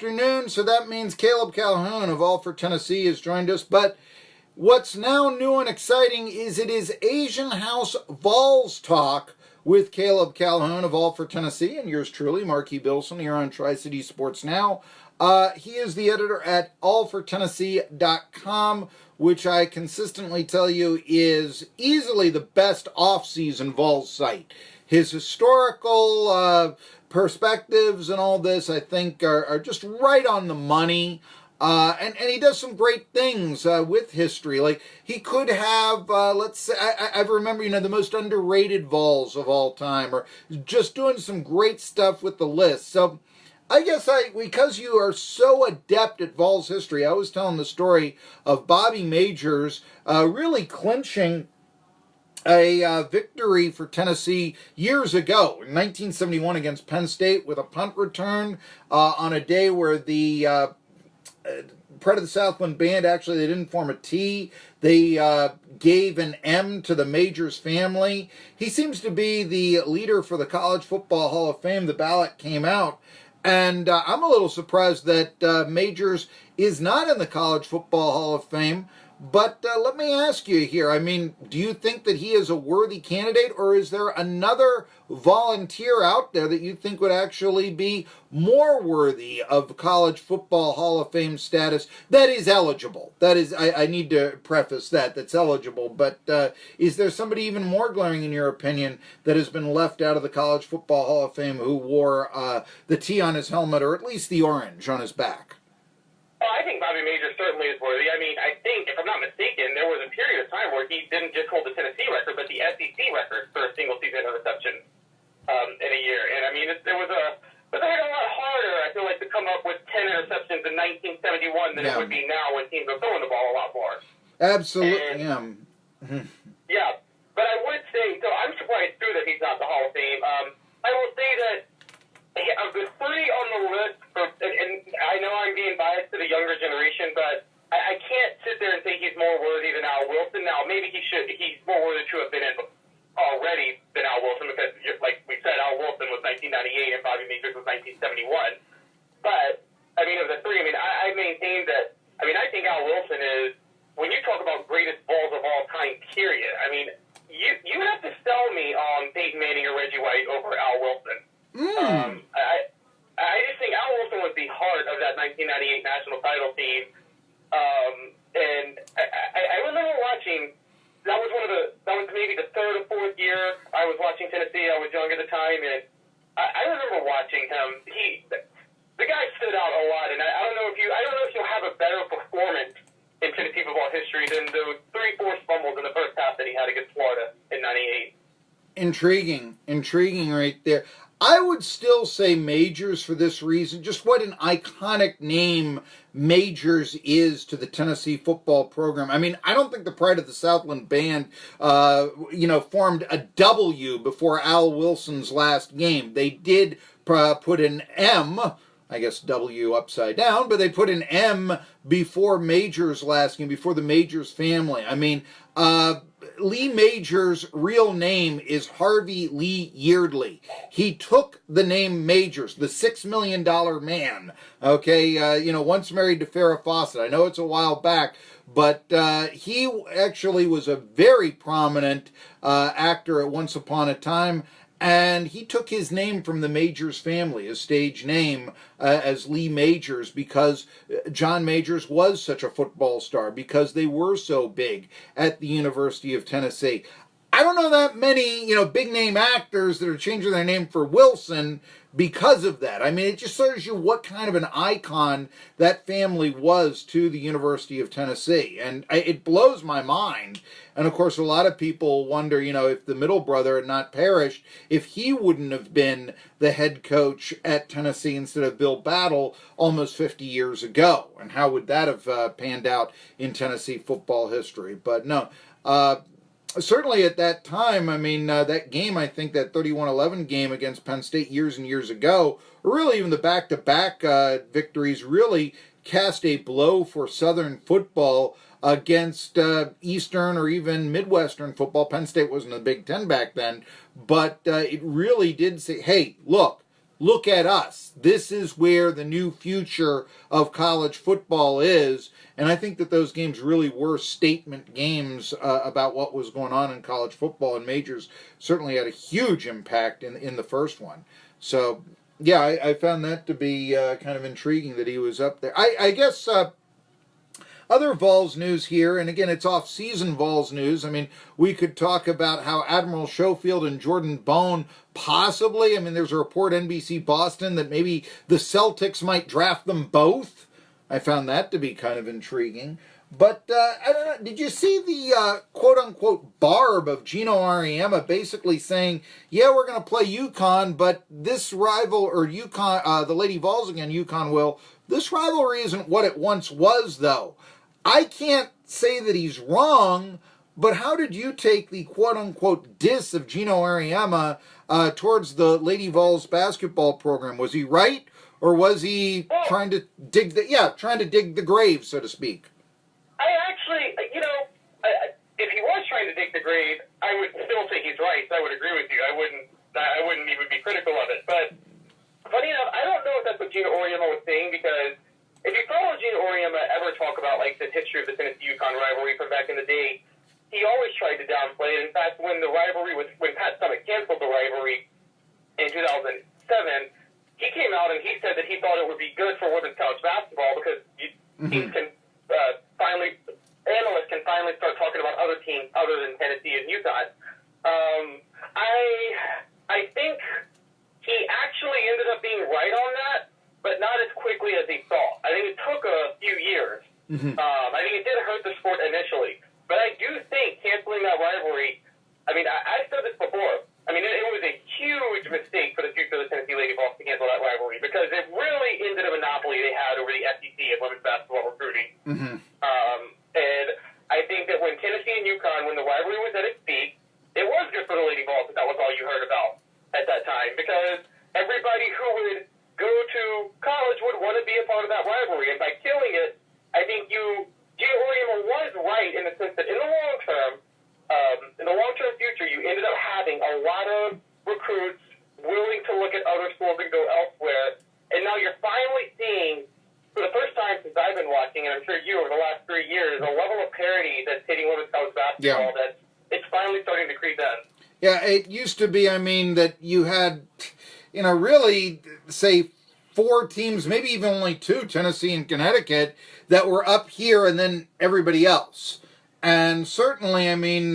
afternoon, so that means Caleb Calhoun of All for Tennessee has joined us. But what's now new and exciting is it is Asian House Vols talk with Caleb Calhoun of All for Tennessee and yours truly, Marky Billson, here on Tri-City Sports Now. He is the editor at allfortennessee.com, which I consistently tell you is easily the best off-season Vols site. His historical perspectives and all this, I think, are just right on the money. And he does some great things with history. Like, he could have, let's say, I remember, the most underrated Vols of all time, or just doing some great stuff with the list. So I guess because you are so adept at Vols history, I was telling the story of Bobby Majors really clinching a victory for Tennessee years ago in 1971 against Penn State with a punt return on a day where the Pride of the Southland band, actually, they didn't form a T. They gave an M to the Majors family. He seems to be the leader for the College Football Hall of Fame. The ballot came out. And I'm a little surprised that Majors is not in the College Football Hall of Fame. But let me ask you here, do you think that he is a worthy candidate, or is there another volunteer out there that you think would actually be more worthy of College Football Hall of Fame status that is eligible? That is, I need to preface that's eligible, but is there somebody even more glaring in your opinion that has been left out of the College Football Hall of Fame who wore the T on his helmet, or at least the orange on his back? Well, I think Bobby Majors certainly is worthy. I think, if I'm not mistaken, there was a period of time where he didn't just hold the Tennessee record, but the SEC record for a single season interception in a year. And, it was a lot harder, I feel like, to come up with 10 interceptions in 1971 than it would be now when teams are throwing the ball a lot more. Absolutely, Yeah, but I would say, so I'm surprised, too, that he's not in the Hall of Fame. I will say that of the three on the list, and I know I'm being biased to the younger generation, but I can't sit there and say he's more worthy than Al Wilson. Now, maybe he's more worthy to have been in already than Al Wilson, because, like we said, Al Wilson was 1998 and Bobby Majors was 1971. But, of the three, I maintain that, I think Al Wilson is, when you talk about greatest balls of all time, period, you have to sell me on Peyton Manning or Reggie White over Al Wilson. I just think Al Wilson was the heart of that 1998 national title team. And I remember watching, that was maybe the third or fourth year I was watching Tennessee. I was young at the time, and I remember watching him. The guy stood out a lot, and I don't know if you'll have a better performance in Tennessee football history than those 3 forced fumbles in the first half that he had against Florida in '98. Intriguing right there. I would still say Majors for this reason, just what an iconic name Majors is to the Tennessee football program. I don't think the Pride of the Southland band, formed a W before Al Wilson's last game. They did put an M, I guess W upside down, but they put an M before Majors' last game, before the Majors family. Lee Majors' real name is Harvey Lee Yeardley. He took the name Majors, the $6 million man, okay, once married to Farrah Fawcett. I know it's a while back, but he actually was a very prominent actor at Once Upon a Time, and he took his name from the Majors family, his stage name, as Lee Majors, because John Majors was such a football star, because they were so big at the University of Tennessee. I don't know that many, big name actors that are changing their name for Wilson because of that. It just shows you what kind of an icon that family was to the University of Tennessee. And it blows my mind. And, of course, a lot of people wonder, if the middle brother had not perished, if he wouldn't have been the head coach at Tennessee instead of Bill Battle almost 50 years ago. And how would that have panned out in Tennessee football history? But, no. Certainly at that time, that game, I think that 31-11 game against Penn State years and years ago, or really even the back-to-back victories, really cast a blow for Southern football against Eastern or even Midwestern football. Penn State wasn't a Big Ten back then, but it really did say, hey, look, look at us. This is where the new future of college football is. And I think that those games really were statement games about what was going on in college football, and Majors certainly had a huge impact in the first one. So, yeah, I found that to be kind of intriguing that he was up there. I guess other Vols news here, and again, it's off-season Vols news. I mean, we could talk about how Admiral Schofield and Jordan Bone possibly, I mean, there's a report NBC Boston that maybe the Celtics might draft them both. I found that to be kind of intriguing. But, I don't know, did you see the quote-unquote barb of Gino Auriemma basically saying, yeah, we're going to play UConn, but this rival, or UConn, the Lady Vols again, UConn will, this rivalry isn't what it once was, though. I can't say that he's wrong, but how did you take the quote-unquote diss of Gino Auriemma towards the Lady Vols basketball program? Was he right, or was he trying to dig the grave, so to speak? I actually, if he was trying to dig the grave, I would still say he's right. So I would agree with you. I wouldn't even be critical of it. But funny enough, I don't know if that's what Gino Auriemma was saying, because if you follow Gino Auriemma ever talk about like the history of the Tennessee-UConn rivalry from back in the day, he always tried to downplay it. In fact, when Pat Summitt canceled the rivalry in 2007, he came out and he said that he thought it would be good for women's college basketball because teams can analysts can finally start talking about other teams other than Tennessee and UConn. I think he actually ended up being right on that, but not as quickly as he thought. I think it took a few years. I think it did hurt the sport initially. But I do think canceling that rivalry, I mean, I've said this before. I mean, it was a huge mistake for the future of the Tennessee Lady Vols to cancel that rivalry, because it really ended a monopoly they had over the SEC and women's basketball recruiting. And I think that when Tennessee and UConn, when the rivalry was at its peak, it was good for the Lady Vols that was all you heard about at that time, because everybody who would go to college would want to be a part of that rivalry. And by killing it, I think Gino Auriemma was right in the sense that in the long-term future, you ended up having a lot of recruits willing to look at other schools and go elsewhere. And now you're finally seeing, for the first time since I've been watching, and I'm sure you over the last 3 years, a level of parity that's hitting women's college basketball that it's finally starting to creep in. Yeah, it used to be, I mean, that you had, really, say, 4 teams, maybe even only 2, Tennessee and Connecticut, that were up here and then everybody else. And certainly, I mean,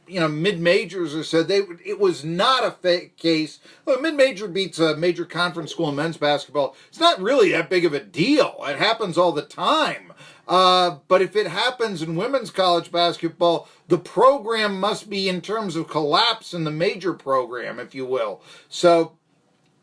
mid-majors are said it was not a fake case. Well, mid-major beats a major conference school in men's basketball. It's not really that big of a deal. It happens all the time. But if it happens in women's college basketball, the program must be in terms of collapse in the major program, if you will. So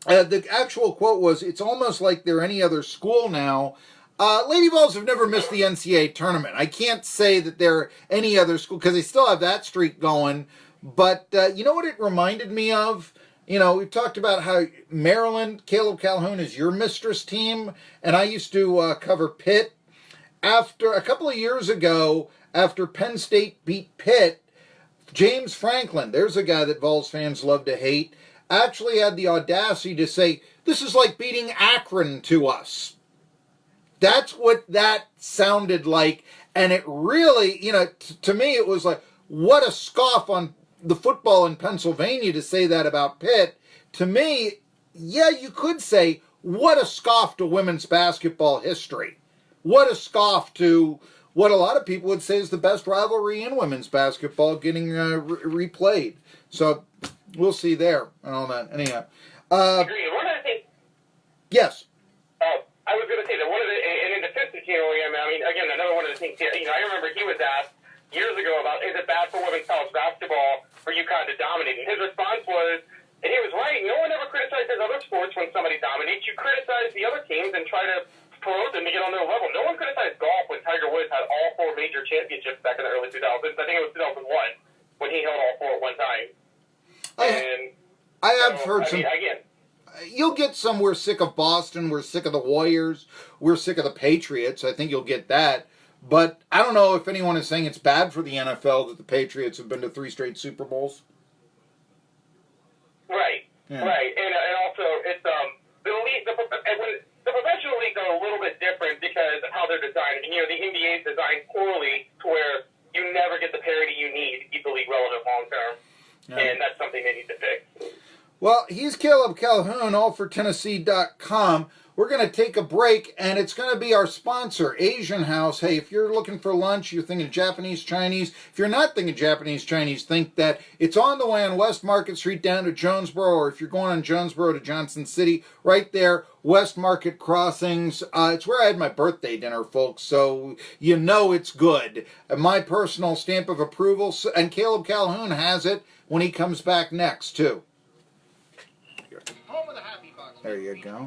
the actual quote was, it's almost like they're any other school now. Lady Vols have never missed the NCAA tournament. I can't say that they're any other school, because they still have that streak going. But you know what it reminded me of? We've talked about how Maryland, Caleb Calhoun is your mistress team, and I used to cover Pitt. After a couple of years ago, after Penn State beat Pitt, James Franklin, there's a guy that Vols fans love to hate, actually had the audacity to say, this is like beating Akron to us. That's what that sounded like. And it really, to me, it was like, what a scoff on the football in Pennsylvania to say that about Pitt. To me, yeah, you could say, what a scoff to women's basketball history. What a scoff to what a lot of people would say is the best rivalry in women's basketball getting replayed. So we'll see there and all that. Anyhow. Agree. One of the things... Yes. I was going to say that one of the, and in defense of Gino Auriemma, I mean, again, another one of the things, I remember he was asked years ago about, is it bad for women's college basketball for UConn to dominate? And his response was, and he was right, no one ever criticizes other sports when somebody dominates. You criticize the other teams and try to promote them to get on their level. No one criticized golf when Tiger Woods had all 4 major championships back in the early 2000s. I think it was 2001 when he held all 4 at one time. I have heard some... Again, you'll get some, we're sick of Boston, we're sick of the Warriors, we're sick of the Patriots. I think you'll get that. But I don't know if anyone is saying it's bad for the NFL that the Patriots have been to 3 straight Super Bowls. Right, yeah. Right. And also, it's, and when the professional leagues are a little bit different because of how they're designed. And, the NBA is designed poorly to where you never get the parity you need to keep the league relevant long term. Yeah. And that's something they need to fix. Well, he's Caleb Calhoun, allfortennessee.com. We're going to take a break, and it's going to be our sponsor, Asian House. Hey, if you're looking for lunch, you're thinking Japanese, Chinese. If you're not thinking Japanese, Chinese, think that it's on the way on West Market Street down to Jonesboro, or if you're going on Jonesboro to Johnson City, right there, West Market Crossings. It's where I had my birthday dinner, folks, so you know it's good. My personal stamp of approval, and Caleb Calhoun has it when he comes back next, too. There you go.